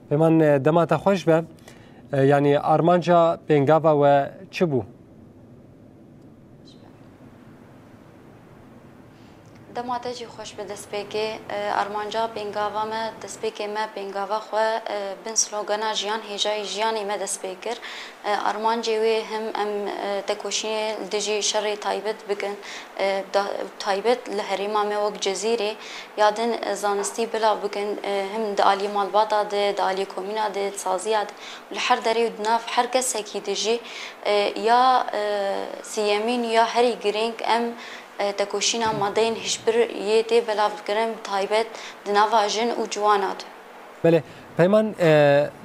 بمان دمات خوش به یعنی آرمانجا بنگاوا و چه بو؟ دماتجی خوش به دست بگی آرمانجا بنگاوا ما دست بگی ما بنگاوا خو بن سلوگانا جیان هجای جیانی ما دست بگیر آرمانجی وی هم تکوشی دجی شر تایبت بکن تایبت لحریما ما وق جزیره یادن زانستی بلا بکن هم دالی مالباتا دالی کومینا سازیاد لحر دری ودناف هر کس کی دجی یا سیمین یا هری گرینگ ام تکوشینا مادین هشبر یهی بلاف کرم تایبت دنواجن و جوانات. بله پیمان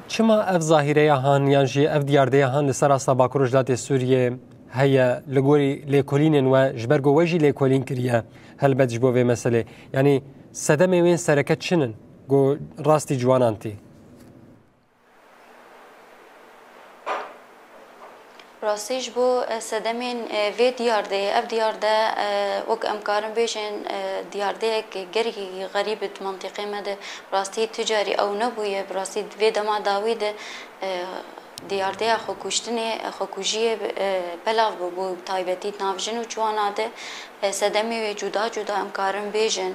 چما اف ظاهره هان یانجی اف دیارده هان لسر اصلا باکروش دات سوریه هيا لغوري لكولين و جبرغو وجي لكولين كريا هل بدجبو في مسألة يعني سدمي وين سركت شنن جو راستي جوانانتي راستیش بو سدمین وی دیارده اف دیارده وک امکارم بیشن دیارده که گری غریب منطقه مده راستی تجاری او نبویه راستی وی دما داوید دیارده خو کشتنه خو کجیه بلاو بو تایبتی نافجن و جواناده سدمی و جدا امکارم بیشن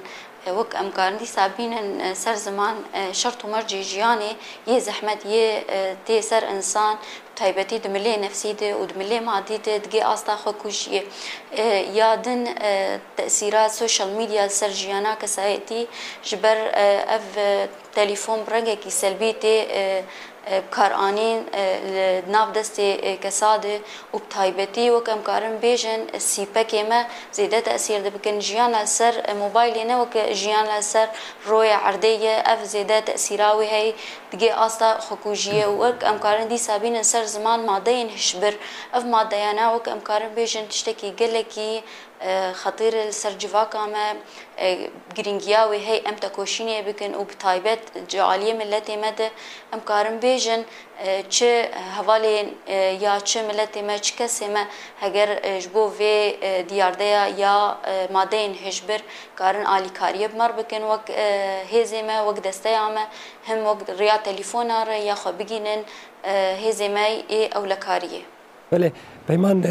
وک امکارندی سابین سر زمان شرط و مرج جیانی یه زحمت یه تی سر انسان تایبتی دمله نفسی ده و دمله مادی ده دگی آستا خوکوشیه یادن تأثیرات سوشال میدیا سر جیانا کسایتی جبر اف تلفون برنگه کی سلبی تی کارآنین ناف دست کساده و بتایبتی و کم کارم بیشن سیپکی ما زیاده تأثیر ده بکن جیان سر موبایلی نه و که جیان سر روی عردیه اف زیاده تأثیراوی هی دیگه آستا خکوجیه و کم کارن دی سابین سر زمان مادین هشبر اف مادیانا و کم کارم بیشن تشتکی گلکی خطير السرجفاك ما جرينجياوي هي ام تكوشيني بكن وبتايبت جعاليه ملتي مد ام كارم بيجن چه حوالي يا چه ملتي ما چ كسي ما هگر جبو في ديارديا يا مادين هجبر كارن آلي كاريه بمر بكن وك هيزي ما وك دستيا ما هم وك ريا تليفونا يا خو بگينن هيزي ما اي اولكاريه بله پیمان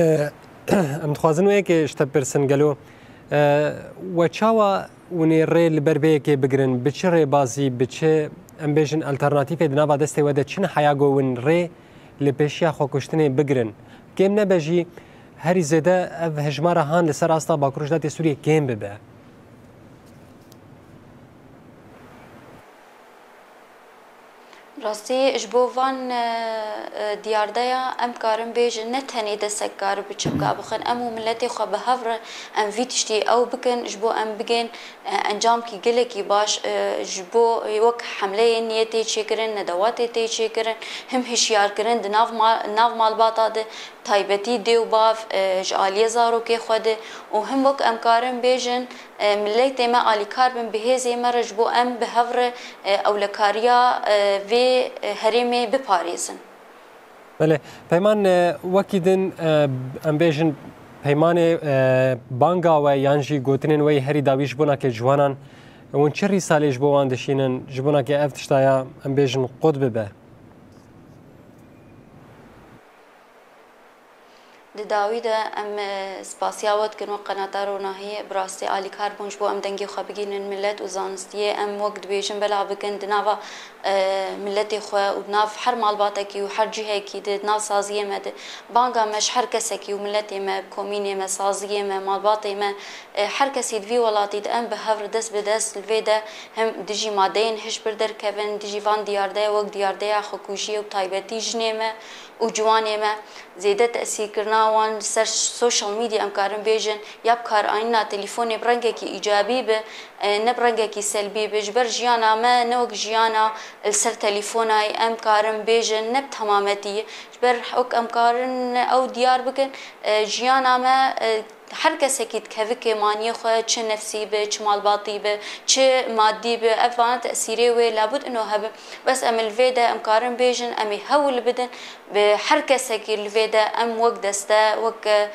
ام خوازن وی که اشتب پرسن گلو و چاوا ونی ریل بربه که بگرن بچه ری بازی بچه ام بیشن الترناتیف دنابا دسته وده چن حیاگو ون ری لپیشیا خوکشتنه بگرن کم نبجی هری زده اف هجمار هان لسر استا باکروش دات سوریه کم ببه راستی اجبوان دیاردیا ام کارم بیج نتهنی دستک کار بچوکا بخن امو ملتی خو بهفر ام ویتشتی او بکن اجبو ام بگن انجام کی گله کی باش اجبو وک حمله نیتی چیکرن ندواتی تی چیکرن هم هشیار کرن ناف مال باتا ده تایبتی دیو باف جالیه زارو که خود و هم وک ام کارم بیجن ملتی ما آلی کار بن بهزی مرج بو ام بهفر اولکاریا و هرمی بپاریزن. بله پیمان وکیدن ام بیشن پیمان بانگا و یانجی گوتنین وی هری داویش بونا که جوانان اون چه ریسالیش بوان دشینن جبونا که افتشتایا ام بیشن قد ببه داویده ام سپاسیاوت کنو قناتار و ناهی براستی آلی کار بونج بو ام دنگی خبگین ملت و زانستیه ام وقت بیشن بلا بکن دناوا ملتی خو و دناف هر مالباته کی و هر جهه کی دناف سازیه مده بانگا مش هر کسی کی و ملتی ما کومینی ما سازیه ما مالباته ما هر کسی دوی ولاتی ام به هفر دست به دست الویده هم دجی مادین هش بردر کبن دجی وان دیارده وقت دیارده خکوشی و تایبتی جنیمه و جوانی ما زیاده تأثیر کرنا وان سر سوشال میدیا ام کارم بیجن یا بکار آینا تلفونی برنگه کی ایجابی به نبرنگه کی سلبی به جبر جیانا ما نوک جیانا السر تلفونای ام کارم بیجن نب تمامتی جبر حک ام کارن او دیار بکن جیانا ما هر کسی که تکوی مانی خود چه نفسی به چه مالباطی به چه مادی به افان تأثیری و لابد انه هب بس ام الفيدا ام قارن بيجن ام هول بدن بهر کسی که الفيدا ام وقت دسته وقت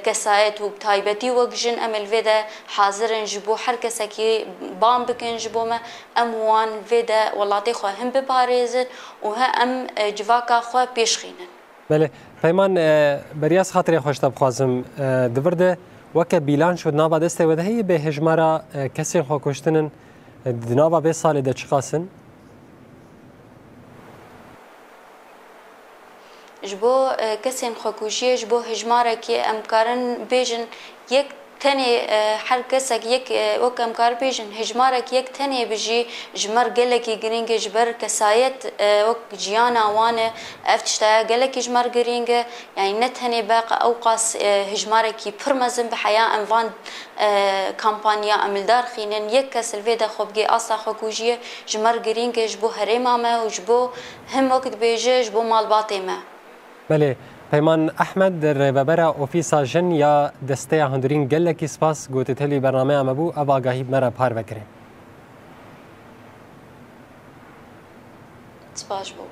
كسايت وبتايبتي وجن ام الفيدا حاضرن جبو هر کسی که بام بکن جبو ما ام وان الفيدا والله خو هم بباريزن وها ام جواكا خو بيشخينن. بله پیمان بریاس خاطری خوش بخوازم دورده وک بیلان شد نابا دسته و دهی به هجمارا کسی خو کشتنن نابا به سال ده چقاسن جبو کسی خو کوشی جبو هجمارا که امکارن بیجن یک تاني هر کسک یک وکم کار بیشن هجمارک یک تاني بجی جمر گلکی گرینگ جبر کسایت وک جیانا وانه افتشتا گلکی جمر گرینگ يعني نتهني باقي اوقاس هجمارکی پرمزن بحياة انفان كامبانيا عمل دار خينن یک کس الفيدا خوبگی اصلا خوکوجیه جمر گرینگ جبو هریما ما وجبو هم وقت بیجه جبو مالباطی ما. بله پیمان احمد در ببره اوفیسا جن یا دسته هندرین گلکی سپاس گوته تلی برنامه امبو اب آگاهی مرا پار بکریم. سپاس بو.